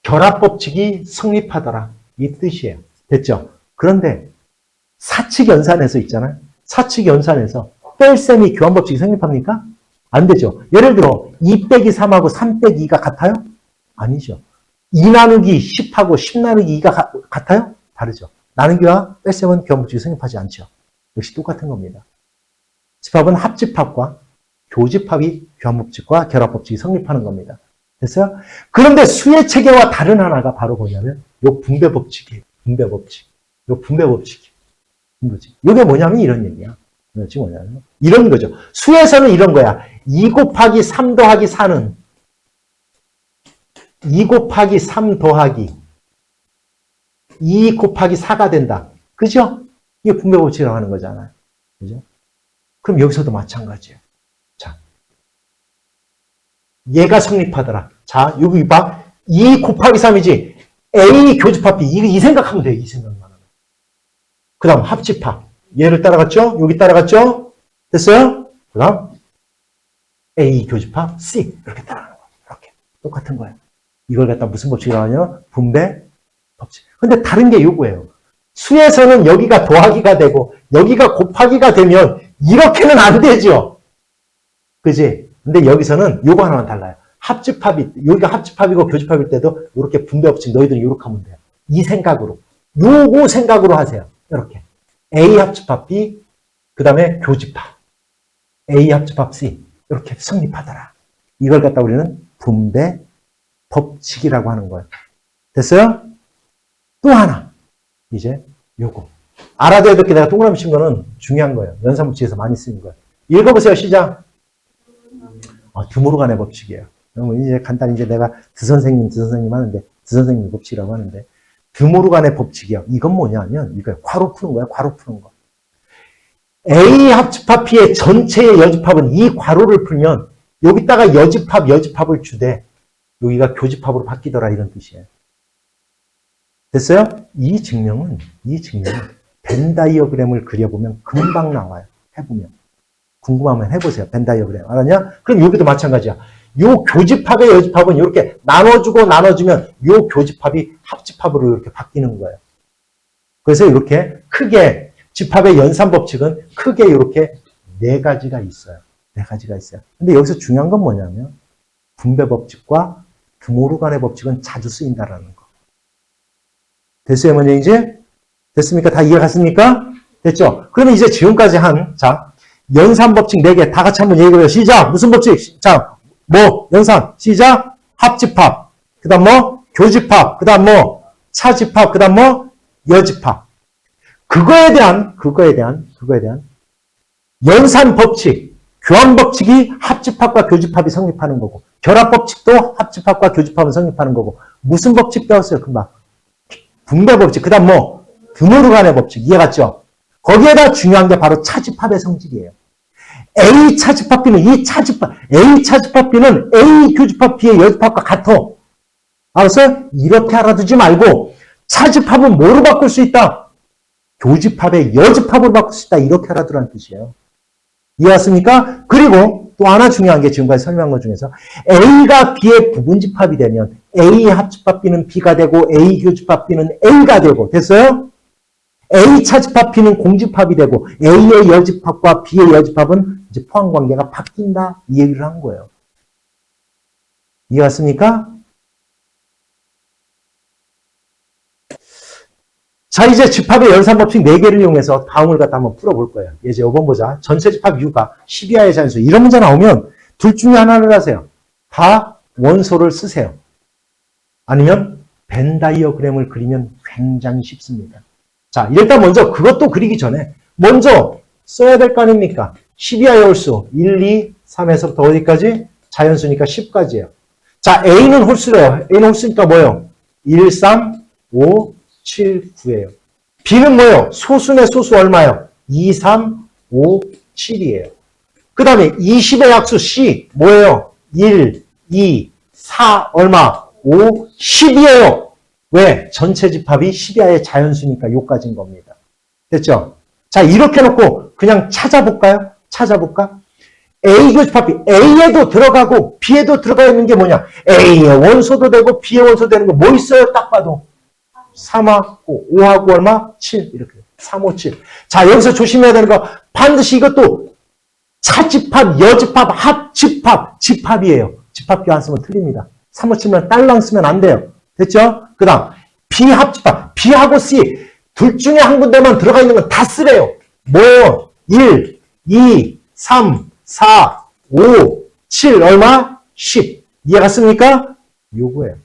결합 법칙이 성립하더라. 이 뜻이에요. 됐죠? 그런데 사칙 연산에서 있잖아요. 사칙 연산에서 뺄셈이 교환 법칙이 성립합니까? 안 되죠. 예를 들어 2 빼기 3하고 3 빼기 2가 같아요? 아니죠. 2 나누기 10하고 10 나누기 2가 같아요? 다르죠. 나누기와 뺄셈은 교환 법칙이 성립하지 않죠. 역시 똑같은 겁니다. 집합은 합집합과 교집합이 교환법칙과 결합법칙이 성립하는 겁니다. 됐어요? 그런데 수의 체계와 다른 하나가 바로 뭐냐면 요 분배법칙이에요. 분배법칙. 요 분배법칙이에요. 이게 뭐냐면 이런 얘기야. 그렇지 뭐냐면 이런 거죠. 수에서는 이런 거야. 2 곱하기 3 더하기 4는 2 곱하기 3 더하기 2 곱하기 4가 된다. 그죠? 이게 분배법칙이라고 하는 거잖아요. 그죠? 그럼 여기서도 마찬가지예요. 자, 얘가 성립하더라. 자, 여기 봐. 2 곱하기 3이지. A 교집합 B. 이 생각하면 돼요. 이 생각만 하면. 그 다음 합집합. 얘를 따라갔죠? 여기 따라갔죠? 됐어요? 그 다음 A 교집합 C. 이렇게 따라가는 거예요. 이렇게. 똑같은 거예요. 이걸 갖다 무슨 법칙이라고 하냐? 분배 법칙. 근데 다른 게 요거예요. 수에서는 여기가 더하기가 되고 여기가 곱하기가 되면 이렇게는 안 되죠. 그지? 근데 여기서는 요거 하나만 달라요. 여기가 합집합이고 교집합일 때도 이렇게 분배법칙 너희들이 이렇게 하면 돼요. 이 생각으로. 요거 생각으로 하세요. 이렇게. A 합집합 B, 그 다음에 교집합. A 합집합 C. 이렇게 성립하더라. 이걸 갖다 우리는 분배 법칙이라고 하는 거예요. 됐어요? 또 하나. 이제 요거. 알아둬야 될 게 내가 동그라미 친 거는 중요한 거예요. 연산법칙에서 많이 쓰는 거예요. 읽어보세요. 시작. 드모르간의 법칙이에요. 그러면 이제 간단히 이제 내가 드선생님 하는데, 드선생님 법칙이라고 하는데, 드모르간의 법칙이요. 이건 뭐냐면, 이거 괄호 푸는 거야. 괄호 푸는 거. A 합집합 B의 전체의 여집합은 이 괄호를 풀면, 여기다가 여집합을 주되, 여기가 교집합으로 바뀌더라. 이런 뜻이에요. 됐어요? 이 증명은 벤 다이어그램을 그려보면 금방 나와요. 해보면. 궁금하면 해보세요. 벤 다이어그램. 알았냐? 그럼 여기도 마찬가지야. 요 교집합의 여집합은 이렇게 나눠주고 나눠주면 요 교집합이 합집합으로 이렇게 바뀌는 거예요. 그래서 이렇게 크게 집합의 연산 법칙은 크게 이렇게 네 가지가 있어요. 네 가지가 있어요. 근데 여기서 중요한 건 뭐냐면 분배 법칙과 드모르간의 법칙은 자주 쓰인다라는 거. 됐어요, 먼저 이제? 됐습니까? 다 이해 갔습니까? 됐죠? 그러면 이제 지금까지 자, 연산 법칙 4개 다 같이 한번 얘기해봐요. 시작! 무슨 법칙? 자, 연산. 시작! 합집합. 그 다음 교집합. 그 다음 차집합. 그 다음 여집합. 그거에 대한 연산 법칙, 교환 법칙이 합집합과 교집합이 성립하는 거고, 결합 법칙도 합집합과 교집합은 성립하는 거고, 무슨 법칙 배웠어요, 금방? 분배 법칙. 그 다음 드모르간의 법칙. 이해 갔죠? 거기에다 중요한 게 바로 차집합의 성질이에요. A 차집합 B는 A 차집합 B는 A 교집합 B의 여집합과 같아. 알았어요? 이렇게 알아두지 말고 차집합은 뭐로 바꿀 수 있다? 교집합의 여집합으로 바꿀 수 있다. 이렇게 알아두라는 뜻이에요. 이해했습니까? 그리고 또 하나 중요한 게 지금까지 설명한 것 중에서 A가 B의 부분집합이 되면 A 합집합 B는 B가 되고 A 교집합 B는 A가 되고 됐어요? A 차집합 B는 공집합이 되고 A의 여집합과 B의 여집합은 이제 포함관계가 바뀐다. 이 얘기를 한 거예요. 이해갔습니까? 자, 이제 집합의 연산법칙 4개를 이용해서 다음을 갖다 한번 풀어볼 거예요. 이제 5번 보자. 전체 집합 U가 12하의 자연수. 이런 문제 나오면 둘 중에 하나를 하세요. 다 원소를 쓰세요. 아니면 벤 다이어그램을 그리면 굉장히 쉽습니다. 자, 일단 먼저 그것도 그리기 전에 먼저 써야 될 거 아닙니까? 12하의 홀수 1, 2, 3에서부터 어디까지? 자연수니까 10까지예요. 자, A는 홀수래요. A는 홀수니까 뭐예요? 1, 3, 5, 7, 9예요. B는 뭐예요? 소수네 소수 얼마예요? 2, 3, 5, 7이에요. 그 다음에 20의 약수 C 뭐예요? 1, 2, 4 얼마? 5, 10이에요. 왜? 전체 집합이 12하의 자연수니까 요까지인 겁니다. 됐죠? 자, 이렇게 놓고 그냥 찾아볼까요? 찾아볼까? A 교집합이 A에도 들어가고 B에도 들어가 있는 게 뭐냐? A의 원소도 되고 B의 원소도 되는 거 뭐 있어요? 딱 봐도 3하고 5하고 얼마? 7 이렇게 3, 5, 7. 자, 여기서 조심해야 되는 거 반드시 이것도 차집합, 여집합, 합집합, 집합이에요. 집합 교환 쓰면 틀립니다. 3, 5, 7만 딸랑 쓰면 안 돼요. 됐죠? 그 다음 B합집합, B하고 C 둘 중에 한 군데만 들어가 있는 건 다 쓰래요. 뭐 1, 2, 3, 4, 5, 7 얼마? 10. 이해 갔습니까? 요거예요.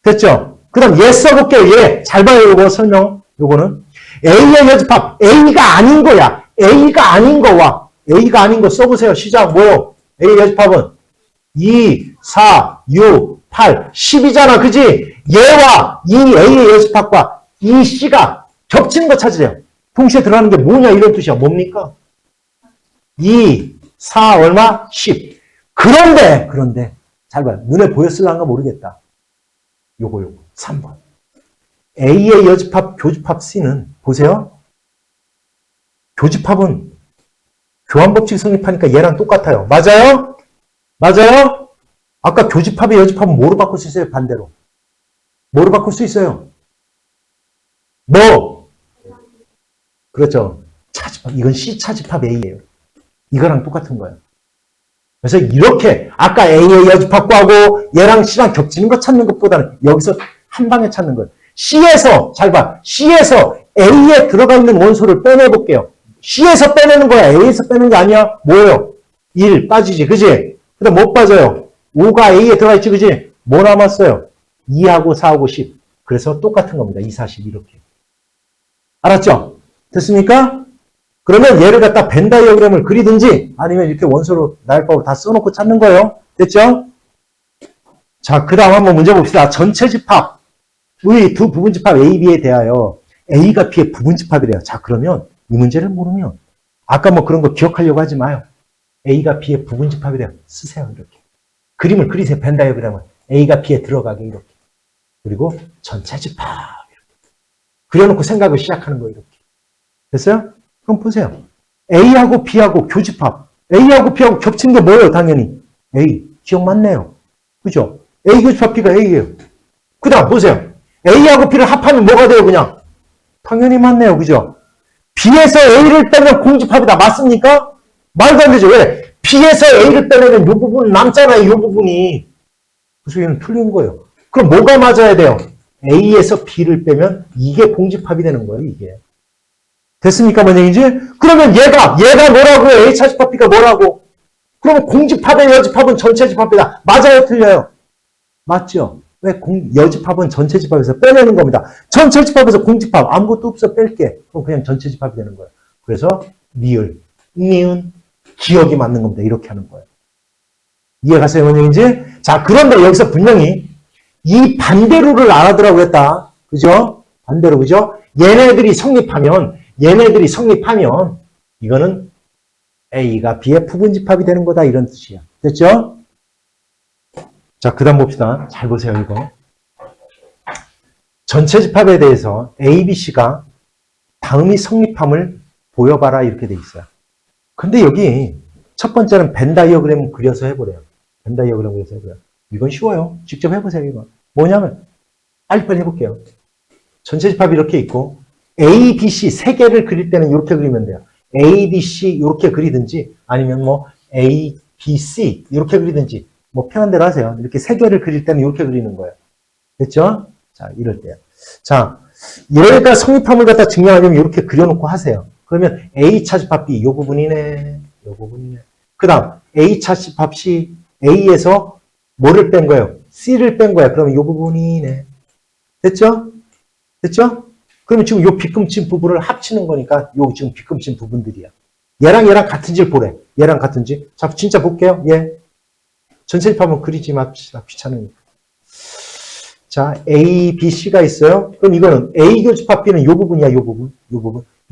됐죠? 그 다음 얘 써볼게요. 얘. 잘 봐요. 요거 설명. 요거는 A의 여집합. A가 아닌 거야. A가 아닌 거와 A가 아닌 거 써보세요. 시작. 뭐요? A의 여집합은 2, 4, 6, 8, 10이잖아. 그지? 얘와 이 A의 여집합과 이 C가 겹치는 거 찾으세요. 동시에 들어가는 게 뭐냐 이런 뜻이야. 뭡니까? 2, 4 얼마? 10. 그런데 잘 봐요. 눈에 보였을란가 모르겠다. 요거 3번. A의 여집합, 교집합 C는 보세요. 교집합은 교환법칙 성립하니까 얘랑 똑같아요. 맞아요? 맞아요? 아까 교집합의 여집합은 뭐로 바꿀 수 있어요? 반대로. 뭐로 바꿀 수 있어요? 뭐? 그렇죠. 차집합. 이건 C 차집합 A예요. 이거랑 똑같은 거예요. 그래서 이렇게 아까 A의 여집합 구하고 얘랑 C랑 겹치는 거 찾는 것보다는 여기서 한 방에 찾는 거예요. C에서 잘 봐. C에서 A에 들어가 있는 원소를 빼내볼게요. C에서 빼내는 거야. A에서 빼는 게 아니야. 뭐예요? 1 빠지지. 그지? 그 다음 못 빠져요. 5가 A에 들어가 있지. 그지? 뭐 남았어요? 2하고 4하고 10. 그래서 똑같은 겁니다. 2, 4, 10 이렇게. 알았죠? 됐습니까? 그러면 얘를 갖다 벤 다이어그램을 그리든지 아니면 이렇게 원소로 나열법으로 다 써놓고 찾는 거예요. 됐죠? 자, 그 다음 한번 문제 봅시다. 전체 집합. 우리 두 부분 집합 A, B에 대하여 A가 B의 부분 집합이래요. 자, 그러면 이 문제를 모르면 아까 뭐 그런 거 기억하려고 하지 마요. A가 B의 부분 집합이래요. 쓰세요. 이렇게. 그림을 그리세요. 벤 다이어그램을. A가 B에 들어가게 이렇게. 그리고 전체 집합. 이렇게. 그려놓고 생각을 시작하는 거예요. 이렇게. 됐어요? 그럼 보세요. A하고 B하고 교집합. A하고 B하고 겹치는 게 뭐예요? 당연히. A. 기억 맞네요. 그죠? A 교집합 B가 A예요. 그 다음 보세요. A하고 B를 합하면 뭐가 돼요? 그냥. 당연히 맞네요. 그죠? B에서 A를 빼면 공집합이다. 맞습니까? 말도 안 되죠. 왜? B에서 A를 빼내면 이 부분 남잖아요. 이 부분이. 그래서 얘는 틀린 거예요. 그럼 뭐가 맞아야 돼요? A에서 B를 빼면 이게 공집합이 되는 거예요. 이게. 됐습니까? 뭔 얘기인지? 그러면 얘가 뭐라고? A 차집합 B가 뭐라고? 그러면 공집합의 여집합은 전체 집합이다. 맞아요? 틀려요? 맞죠? 왜 여집합은 전체 집합에서 빼내는 겁니다. 전체 집합에서 공집합 아무것도 없어 뺄게. 그럼 그냥 전체 집합이 되는 거예요. 그래서 리을, 니은, 기억이 맞는 겁니다. 이렇게 하는 거예요. 이해가세요? 뭔 얘기인지? 자, 그런데 여기서 분명히 이 반대로를 알아두라고 했다. 그죠? 반대로, 그죠? 얘네들이 성립하면 이거는 A가 B의 부분집합이 되는 거다. 이런 뜻이야. 됐죠? 자, 그 다음 봅시다. 잘 보세요, 이거. 전체 집합에 대해서 A, B, C가 다음이 성립함을 보여봐라. 이렇게 돼 있어요. 근데 여기 첫 번째는 벤 다이어그램 그려서 해보래요. 벤 다이어그램 그려서 해보래요. 이건 쉬워요. 직접 해보세요, 이거. 뭐냐면, 빨리빨리 해볼게요. 전체 집합이 이렇게 있고, A, B, C 세 개를 그릴 때는 이렇게 그리면 돼요. A, B, C 이렇게 그리든지, 아니면 뭐, A, B, C 이렇게 그리든지, 뭐 편한 대로 하세요. 이렇게 세 개를 그릴 때는 이렇게 그리는 거예요. 됐죠? 자, 이럴 때요. 자, 얘가 성립함을 갖다 증명하려면 이렇게 그려놓고 하세요. 그러면 A 차집합 B, 이 부분이네. 이 부분이네. 그 다음, A 차집합 C, A에서 뭐를 뺀 거예요? C를 뺀 거야. 그러면 이 부분이네. 됐죠? 됐죠? 그러면 지금 요 빗금친 부분을 합치는 거니까 요 지금 빗금친 부분들이야. 얘랑 같은지를 보래. 얘랑 같은지. 자, 진짜 볼게요. 예. 전체 집합은 그리지 맙시다. 귀찮으니까. 자, A, B, C가 있어요. 그럼 이거는 A 교집합 B는 요 부분이야. 요 부분.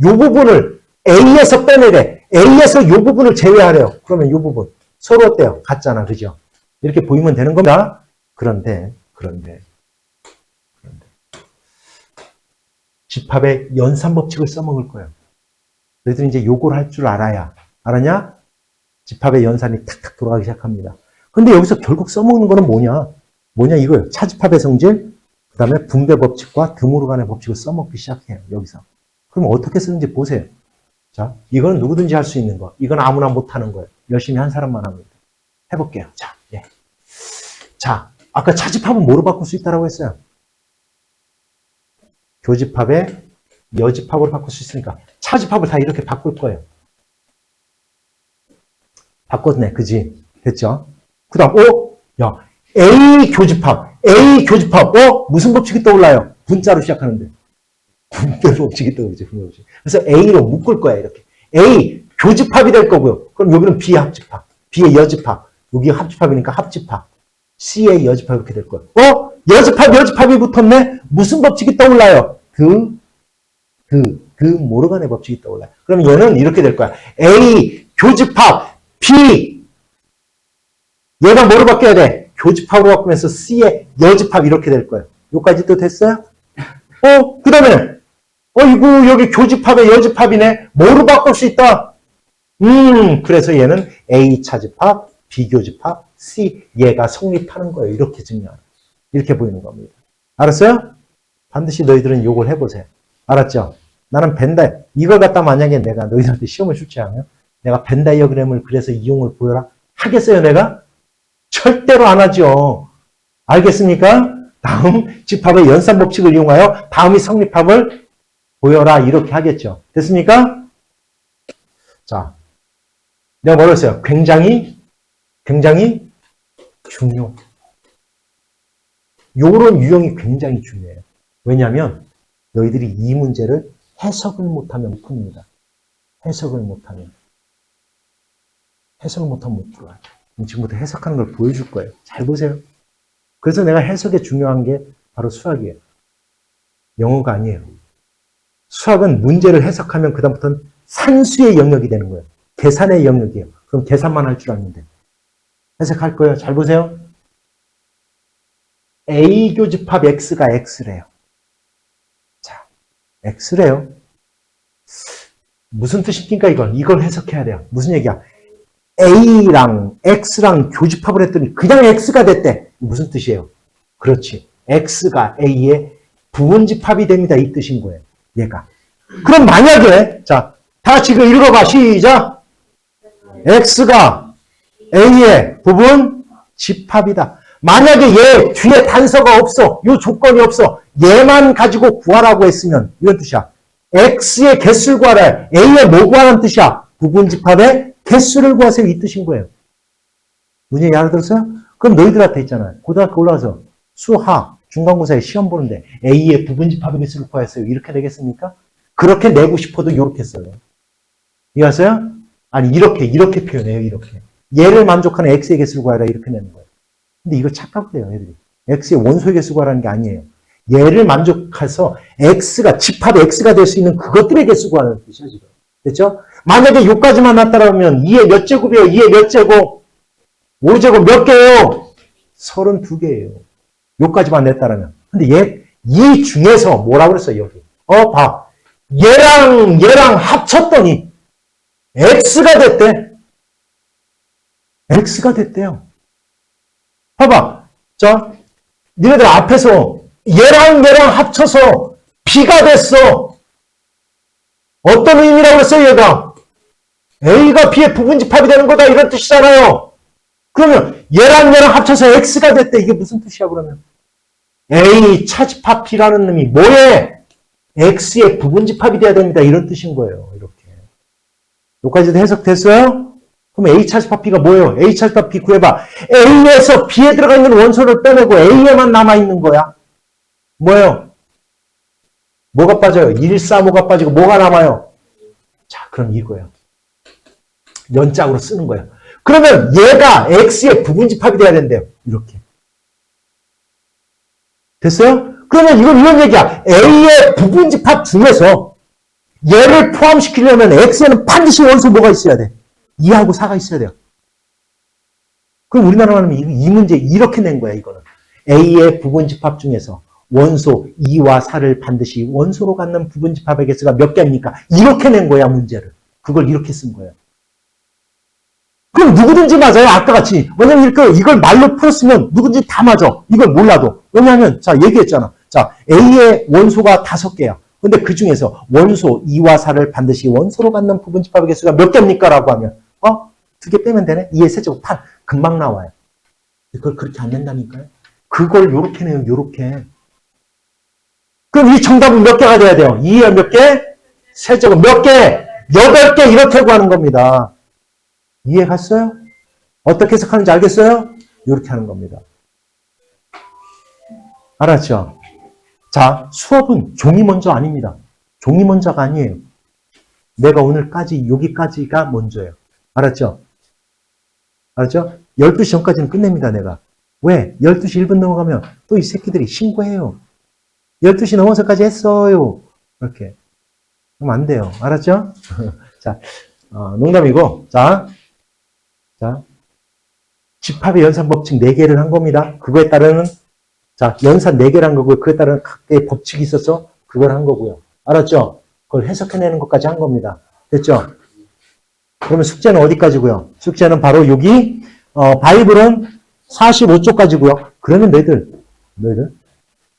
요 부분을 A에서 빼내래. A에서 요 부분을 제외하래요. 그러면 요 부분. 서로 어때요? 같잖아. 그죠? 이렇게 보이면 되는 겁니다. 그런데 집합의 연산법칙을 써먹을 거예요. 너희들이 이제 요걸 할 줄 알아야. 알았냐? 집합의 연산이 탁탁 돌아가기 시작합니다. 근데 여기서 결국 써먹는 거는 뭐냐 이거예요. 차집합의 성질, 그 다음에 분배 법칙과 드무르 간의 법칙을 써먹기 시작해요. 여기서. 그럼 어떻게 쓰는지 보세요. 자, 이거는 누구든지 할 수 있는 거. 이건 아무나 못하는 거예요. 열심히 한 사람만 합니다. 해볼게요. 자, 예. 자, 아까 차집합은 뭐로 바꿀 수 있다고 했어요? 교집합의 여집합으로 바꿀 수 있으니까 차집합을 다 이렇게 바꿀 거예요. 바꿨네. 그지? 됐죠? 그 다음, 야, A 교집합. 무슨 법칙이 떠올라요? 분자로 시작하는데. 분배 법칙이 떠오르죠. 분배 법칙. 그래서 A로 묶을 거야, 이렇게. A, 교집합이 될 거고요. 그럼 여기는 B의 합집합. B의 여집합. 여기 합집합이니까 합집합. C의 여집합 이렇게 될 거예요. 여집합이 붙었네? 무슨 법칙이 떠올라요? 모르간의 법칙이 떠올라요. 그럼 얘는 이렇게 될 거야. A, 교집합, B. 얘가 뭐로 바뀌어야 돼? 교집합으로 바꾸면서 C의 여집합 이렇게 될 거예요. 여기까지 또 됐어요? 그 다음에, 이거 여기 교집합의 여집합이네? 뭐로 바꿀 수 있다? 그래서 얘는 A 차집합, B 교집합, C 얘가 성립하는 거예요. 이렇게 증명하는. 이렇게 보이는 겁니다. 알았어요? 반드시 너희들은 요걸 해보세요. 알았죠? 나는 이걸 갖다 만약에 내가 너희들한테 시험을 출제하면 내가 벤 다이어그램을 그래서 이용을 보여라? 하겠어요, 내가? 절대로 안 하죠. 알겠습니까? 다음 집합의 연산 법칙을 이용하여 다음이 성립함을 보여라. 이렇게 하겠죠. 됐습니까? 자, 내가 뭐라고 했어요? 굉장히 중요. 요런 유형이 굉장히 중요해요. 왜냐하면 너희들이 이 문제를 해석을 못하면 못 풉니다. 해석을 못하면 못 풀어요. 지금부터 해석하는 걸 보여줄 거예요. 잘 보세요. 그래서 내가 해석에 중요한 게 바로 수학이에요. 영어가 아니에요. 수학은 문제를 해석하면 그다음부터는 산수의 영역이 되는 거예요. 계산의 영역이에요. 그럼 계산만 할 줄 아는데. 해석할 거예요. 잘 보세요. A 교집합 X가 X래요. 자, X래요. 무슨 뜻입니까, 이걸? 이걸 해석해야 돼요. 무슨 얘기야? A랑 X랑 교집합을 했더니 그냥 X가 됐대. 무슨 뜻이에요? 그렇지. X가 A의 부분집합이 됩니다. 이 뜻인 거예요. 얘가. 그럼 만약에, 자, 다 같이 이거 읽어봐. 시작. X가 A의 부분집합이다. 만약에 얘 뒤에 단서가 없어. 요 조건이 없어. 얘만 가지고 구하라고 했으면 이런 뜻이야. X의 개수를 구하라. A의 뭐 구하라는 뜻이야? 부분집합의 개수를 구하세요. 이 뜻인 거예요. 문제 알아들었어요? 그럼 너희들한테 있잖아요. 고등학교 올라가서 수학, 중간고사에 시험 보는데 A의 부분집합의 개수를 구하세요. 이렇게 되겠습니까? 그렇게 내고 싶어도 이렇게 써요. 이해하세요? 아니 이렇게 표현해요. 이렇게. 얘를 만족하는 X의 개수를 구하라. 이렇게 내는 거예요. 근데 이거 착각을 해요. 애들이. X의 원소의 개수 구하라는 게 아니에요. 얘를 만족해서 X가 집합 X가 될 수 있는 그것들의 개수 구하는 뜻이야 지금. 됐죠? 만약에 요까지만 나타나면 2의 몇 제곱이에요? 2의 몇 제곱? 5제곱 몇 개예요? 32개예요. 요까지만 냈다라면. 근데 이 중에서 뭐라고 그랬어요, 여기? 봐. 얘랑 합쳤더니 X가 됐대. X가 됐대요. 봐봐. 자, 니네들 앞에서 얘랑 합쳐서 B가 됐어. 어떤 의미라고 했어요, 얘가? A가 B의 부분집합이 되는 거다, 이런 뜻이잖아요. 그러면 얘랑 합쳐서 X가 됐대. 이게 무슨 뜻이야, 그러면? A 차집합 B라는 놈이 뭐에? X의 부분집합이 돼야 됩니다. 이런 뜻인 거예요. 이렇게. 여기까지도 해석됐어요? 그럼 A 차집합 B가 뭐예요? A 차집합 B 구해봐. A에서 B에 들어가 있는 원소를 빼내고 A에만 남아있는 거야. 뭐예요? 뭐가 빠져요? 1, 4, 5가 빠지고 뭐가 남아요? 자, 그럼 이거예요. 연짝으로 쓰는 거예요. 그러면 얘가 X의 부분집합이 돼야 된대요. 이렇게. 됐어요? 그러면 이건 이런 얘기야. A의 부분집합 중에서 얘를 포함시키려면 X에는 반드시 원소 뭐가 있어야 돼? 2하고 4가 있어야 돼요. 그럼 우리나라 말하면 이 문제 이렇게 낸 거야, 이거는. A의 부분집합 중에서 원소 2와 4를 반드시 원소로 갖는 부분집합의 개수가 몇 개입니까? 이렇게 낸 거야, 문제를. 그걸 이렇게 쓴 거예요. 그럼 누구든지 맞아요, 아까 같이. 왜냐면 이걸 말로 풀었으면 누구든지 다 맞아. 이걸 몰라도. 왜냐하면, 자, 얘기했잖아. 자, A의 원소가 5개야. 근데 그 중에서 원소 2와 4를 반드시 원소로 갖는 부분집합의 개수가 몇 개입니까? 라고 하면, 2개 빼면 되네? 2의 세제곱 8. 금방 나와요. 그걸 그렇게 안 낸다니까요? 그걸 요렇게 내요, 요렇게. 그럼 이 정답은 몇 개가 돼야 돼요? 2의 몇 개? 세제곱 몇 개? 8개 이렇게 구하는 겁니다. 이해 갔어요? 어떻게 해석하는지 알겠어요? 이렇게 하는 겁니다. 알았죠? 자, 수업은 종이 먼저 아닙니다. 종이 먼저가 아니에요. 내가 오늘까지 여기까지가 먼저예요. 알았죠? 알았죠? 12시 전까지는 끝냅니다, 내가. 왜? 12시 1분 넘어가면 또 이 새끼들이 신고해요. 12시 넘어서까지 했어요. 이렇게. 그럼 안 돼요. 알았죠? 자, 농담이고, 자, 집합의 연산 법칙 4개를 한 겁니다. 그거에 따르는, 자, 연산 4개를 거고요. 그에 따르는 각각의 법칙이 있어서 그걸 한 거고요. 알았죠? 그걸 해석해내는 것까지 한 겁니다. 됐죠? 그러면 숙제는 어디까지고요? 숙제는 바로 여기, 바이블은 45쪽까지고요. 그러면 너희들,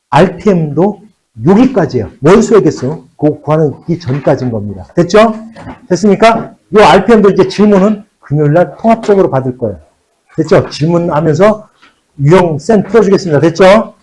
RPM도 여기까지예요. 원소의 개수, 그거 구하기 전까지인 겁니다. 됐죠? 됐습니까? 이 RPM도 이제 질문은 금요일날 통합적으로 받을 거예요. 됐죠? 질문하면서 유형 쌤 풀어주겠습니다. 됐죠?